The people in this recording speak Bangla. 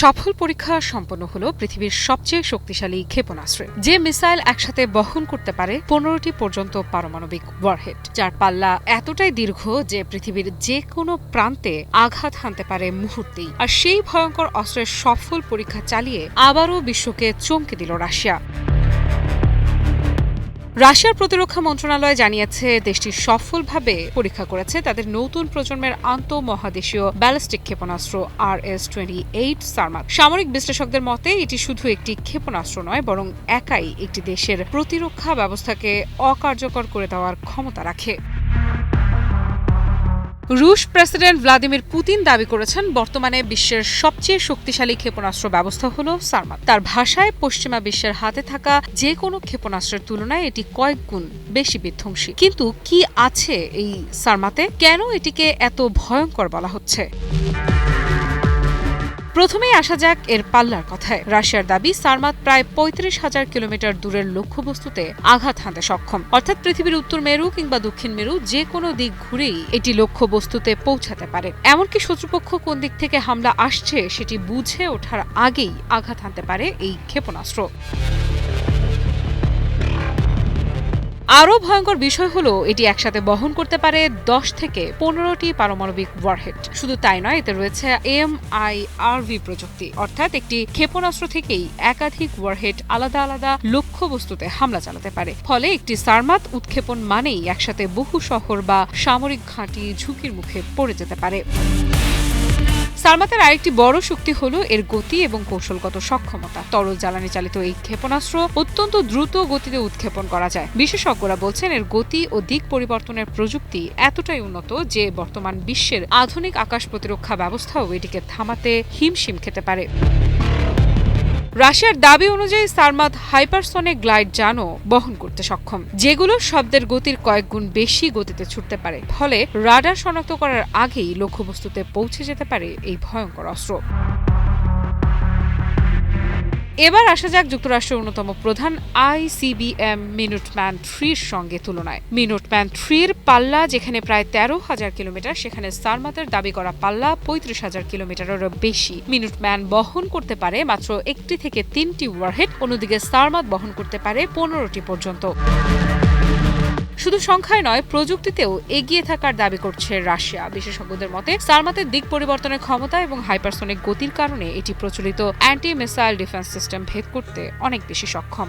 সফল পরীক্ষা সম্পন্ন হলো পৃথিবীর সবচেয়ে শক্তিশালী ক্ষেপণাস্ত্রে, যে মিসাইল একসাথে বহন করতে পারে 15টি পর্যন্ত পারমাণবিক ওয়ারহেড, যার পাল্লা এতটাই দীর্ঘ যে পৃথিবীর যে কোনো প্রান্তে আঘাত হানতে পারে মুহূর্তেই। আর সেই ভয়ঙ্কর অস্ত্রের সফল পরীক্ষা চালিয়ে আবারও বিশ্বকে চমকে দিল রাশিয়া। রাশিয়ার প্রতিরক্ষা মন্ত্রণালয় জানিয়েছে দেশটি সফলভাবে পরীক্ষা করেছে তাদের নতুন প্রজন্মের আন্তঃমহাদেশীয় ব্যালিস্টিক ক্ষেপণাস্ত্র RS-28 সারমাত। সামরিক বিশ্লেষকদের মতে এটি শুধু একটি ক্ষেপণাস্ত্র নয়, বরং একাই একটি দেশের প্রতিরক্ষা ব্যবস্থাকে অকার্যকর করে দেওয়ার ক্ষমতা রাখে। রুশ প্রেসিডেন্ট ভ্লাদিমির পুতিন দাবি করেছেন বর্তমানে বিশ্বের সবচেয়ে শক্তিশালী ক্ষেপণাস্ত্র ব্যবস্থা হল সারমাত। তার ভাষায় পশ্চিমা বিশ্বের হাতে থাকা যে কোনো ক্ষেপণাস্ত্রের তুলনায় এটি কয়েক গুণ বেশি বিধ্বংসী। কিন্তু কি আছে এই সারমাতে? কেন এটিকে এত ভয়ঙ্কর বলা হচ্ছে? প্রথমেই আসা যাক এর পাল্লার কথায়। রাশিয়ার দাবি সারমাত প্রায় 35,000 কিলোমিটার দূরের লক্ষ্যবস্তুতে আঘাত হানতে সক্ষম, অর্থাৎ পৃথিবীর উত্তর মেরু কিংবা দক্ষিণ মেরু যে কোনো দিক ঘুরেই এটি লক্ষ্যবস্তুতে পৌঁছাতে পারে। এমনকি শত্রুপক্ষ কোন দিক থেকে হামলা আসছে সেটি বুঝে ওঠার আগেই আঘাত হানতে পারে এই ক্ষেপণাস্ত্র। আরও ভয়ঙ্কর বিষয় হলো এটি একসাথে বহন করতে পারে 10 থেকে 15টি পারমাণবিক ওয়ারহেড। শুধু তাই নয়, এতে রয়েছে MIRV প্রযুক্তি, অর্থাৎ একটি ক্ষেপণাস্ত্র থেকেই একাধিক ওয়ারহেড আলাদা আলাদা লক্ষ্যবস্তুতে হামলা চালাতে পারে। ফলে একটি সারমাত উৎক্ষেপণ মানেই একসাথে বহু শহর বা সামরিক ঘাঁটি ঝুঁকির মুখে পড়ে যেতে পারে। সারমাতের আরেকটি বড় শক্তি হলো এর গতি এবং কৌশলগত সক্ষমতা। তরল জ্বালানি চালিত এই ক্ষেপণাস্ত্র অত্যন্ত দ্রুত গতিতে উৎক্ষেপণ করা যায়। বিশেষজ্ঞরা বলছেন এর গতি ও দিক পরিবর্তনের প্রযুক্তি এতটাই উন্নত যে বর্তমান বিশ্বের আধুনিক আকাশ প্রতিরক্ষা ব্যবস্থাও এটিকে থামাতে হিমশিম খেতে পারে। রাশিয়ার দাবি অনুযায়ী সারমাত হাইপারসনিক গ্লাইড যানও বহন করতে সক্ষম, যেগুলো শব্দের গতির কয়েক গুণ বেশি গতিতে ছুটতে পারে। ফলে রাডার শনাক্ত করার আগেই লক্ষ্যবস্তুতে পৌঁছে যেতে পারে এই ভয়ঙ্কর অস্ত্র। এবার আসা যাক যুক্তরাষ্ট্রের অন্যতম প্রধান ICBM মিনুটম্যান 3-র সঙ্গে তুলনায়। মিনুটম্যান 3-র পাল্লা যেখানে প্রায় 13,000 কিলোমিটার, সেখানে সারমাতের দাবি করা পাল্লা 35,000 কিলোমিটারেরও বেশি। মিনুটম্যান বহন করতে পারে মাত্র 1 থেকে 3টি ওয়ারহেড, অন্যদিকে সারমাত বহন করতে পারে 15টি পর্যন্ত। শুধু সংখ্যায় নয়, প্রযুক্তিতেও এগিয়ে থাকার দাবি করছে রাশিয়া। বিশেষজ্ঞদের মতে সারমাতের দিক পরিবর্তনের ক্ষমতা এবং হাইপারসনিক গতির কারণে এটি প্রচলিত অ্যান্টি মিসাইল ডিফেন্স সিস্টেম ভেদ করতে অনেক বেশি সক্ষম।